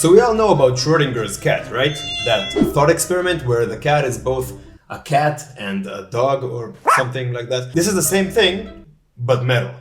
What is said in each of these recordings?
So we all know about Schrödinger's cat, right? That thought experiment where the cat is both a cat and a dog or something like that. This is the same thing, but metal.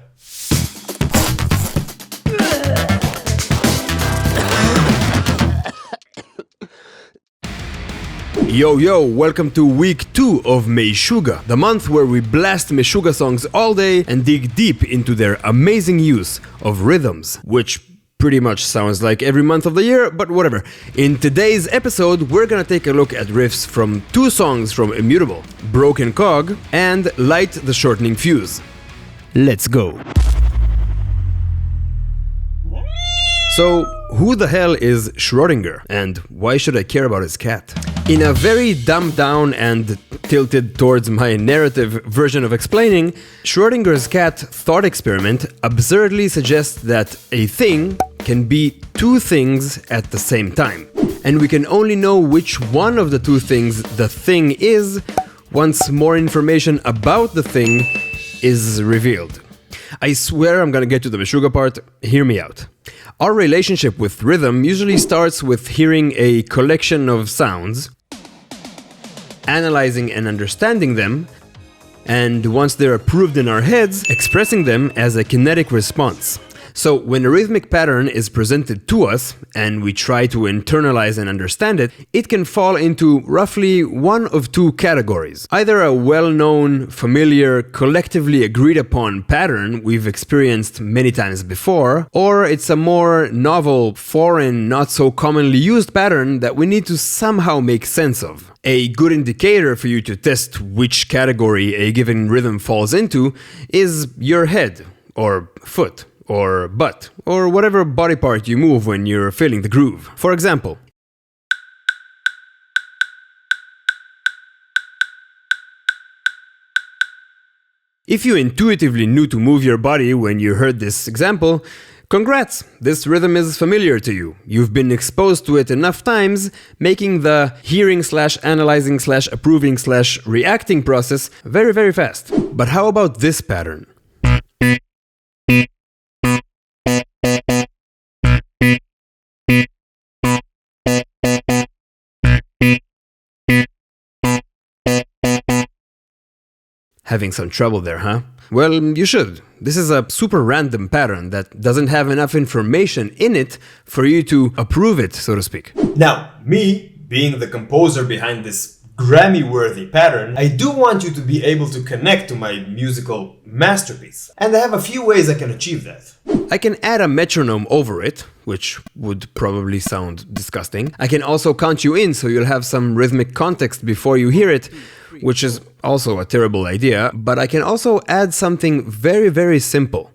Yo, welcome to week 2 of MAYshuggah, the month where we blast Meshuggah songs all day and dig deep into their amazing use of rhythms, which pretty much sounds like every month of the year, but whatever. In today's episode, we're gonna take a look at riffs from 2 songs from Immutable, Broken Cog and Light the Shortening Fuse. Let's go. So, who the hell is Schrödinger, and why should I care about his cat? In a very dumbed down and tilted towards my narrative version of explaining, Schrödinger's cat thought experiment absurdly suggests that a thing can be 2 things at the same time. And we can only know which one of the 2 things the thing is once more information about the thing is revealed. I swear I'm gonna get to the Meshuggah part, hear me out. Our relationship with rhythm usually starts with hearing a collection of sounds, analyzing and understanding them, and once they're approved in our heads, expressing them as a kinetic response. So when a rhythmic pattern is presented to us, and we try to internalize and understand it, it can fall into roughly one of 2 categories. Either a well-known, familiar, collectively agreed-upon pattern we've experienced many times before, or it's a more novel, foreign, not so commonly used pattern that we need to somehow make sense of. A good indicator for you to test which category a given rhythm falls into is your head, or foot, or butt, or whatever body part you move when you're feeling the groove. For example, if you intuitively knew to move your body when you heard this example, congrats! This rhythm is familiar to you. You've been exposed to it enough times, making the hearing/analyzing/approving/reacting process very, very fast. But how about this pattern? Having some trouble there, huh? Well, you should. This is a super random pattern that doesn't have enough information in it for you to approve it, so to speak. Now, me, being the composer behind this Grammy-worthy pattern, I do want you to be able to connect to my musical masterpiece. And I have a few ways I can achieve that. I can add a metronome over it, which would probably sound disgusting. I can also count you in so you'll have some rhythmic context before you hear it, which is also a terrible idea, but I can also add something very, very simple.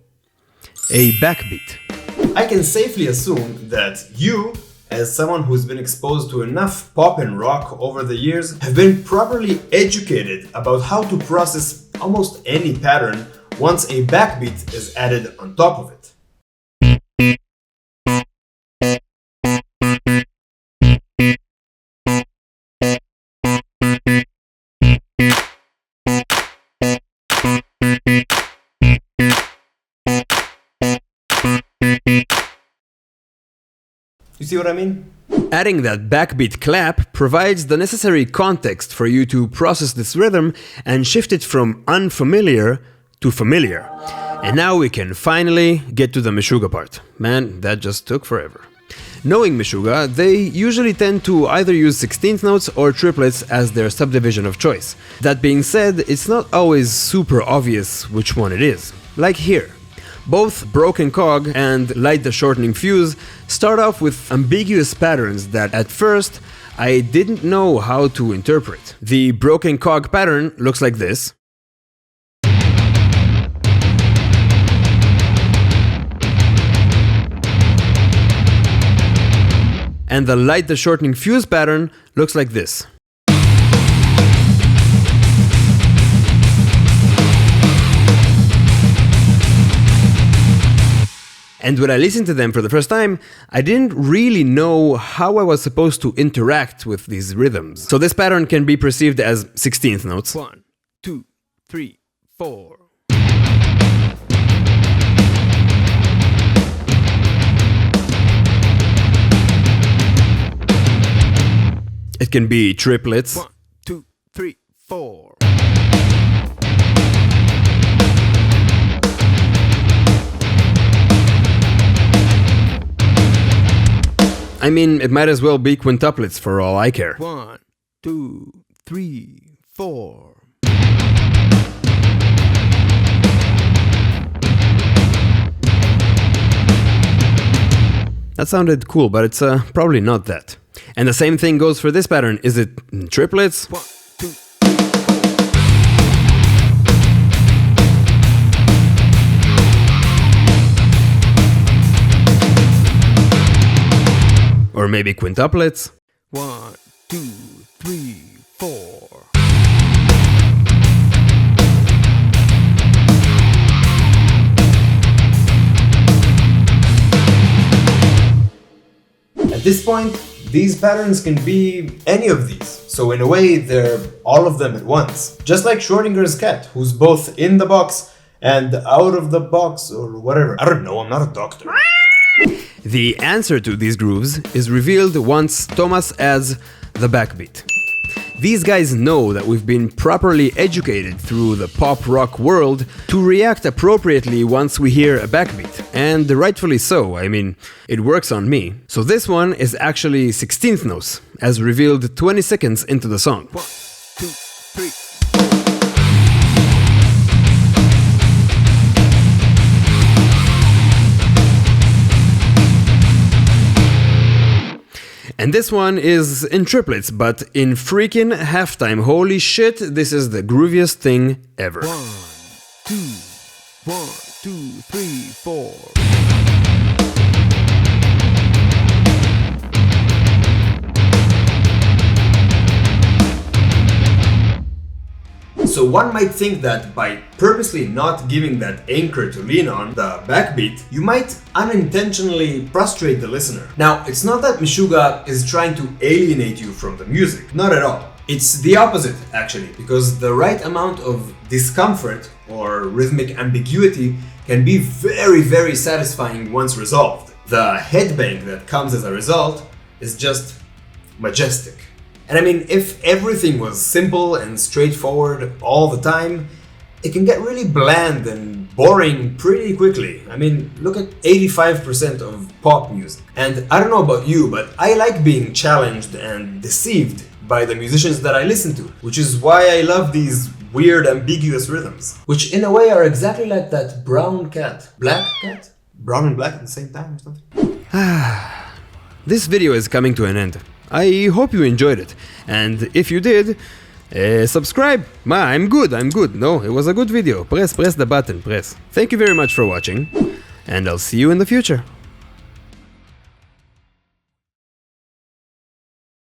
A backbeat. I can safely assume that you, as someone who's been exposed to enough pop and rock over the years, have been properly educated about how to process almost any pattern once a backbeat is added on top of it. You see what I mean? Adding that backbeat clap provides the necessary context for you to process this rhythm and shift it from unfamiliar to familiar. And now we can finally get to the Meshuggah part. Man, that just took forever. Knowing Meshuggah, they usually tend to either use 16th notes or triplets as their subdivision of choice. That being said, it's not always super obvious which one it is. Like here. Both Broken Cog and Light the Shortening Fuse start off with ambiguous patterns that at first I didn't know how to interpret. The Broken Cog pattern looks like this. And the Light the Shortening Fuse pattern looks like this. And when I listened to them for the first time, I didn't really know how I was supposed to interact with these rhythms. So this pattern can be perceived as 16th notes. 1, 2, 3, 4. It can be triplets. 1, 2, 3, 4. I mean, it might as well be quintuplets for all I care. 1, 2, 3, 4. That sounded cool, but it's probably not that. And the same thing goes for this pattern. Is it triplets? 1, 2, 3, 4. Or maybe quintuplets? 1, 2, 3, 4. At this point, these patterns can be any of these. So in a way, they're all of them at once. Just like Schrödinger's cat, who's both in the box and out of the box or whatever. I don't know, I'm not a doctor. The answer to these grooves is revealed once Thomas adds the backbeat. These guys know that we've been properly educated through the pop rock world to react appropriately once we hear a backbeat, and rightfully so. I mean, it works on me. So this one is actually 16th notes, as revealed 20 seconds into the song. 1, 2, 3. And this one is in triplets, but in freaking halftime. Holy shit, this is the grooviest thing ever. 1, 2, 1, 2, 3, 4. So one might think that by purposely not giving that anchor to lean on, the backbeat, you might unintentionally frustrate the listener. Now, it's not that Meshuggah is trying to alienate you from the music, not at all. It's the opposite, actually, because the right amount of discomfort or rhythmic ambiguity can be very, very satisfying once resolved. The headbang that comes as a result is just majestic. And I mean, if everything was simple and straightforward all the time, it can get really bland and boring pretty quickly. I mean, look at 85% of pop music. And I don't know about you, but I like being challenged and deceived by the musicians that I listen to, which is why I love these weird ambiguous rhythms, which in a way are exactly like that brown cat. Black cat? Brown and black at the same time or something? This video is coming to an end. I hope you enjoyed it, and if you did, subscribe. I'm good. No, it was a good video. Press the button, press. Thank you very much for watching, and I'll see you in the future.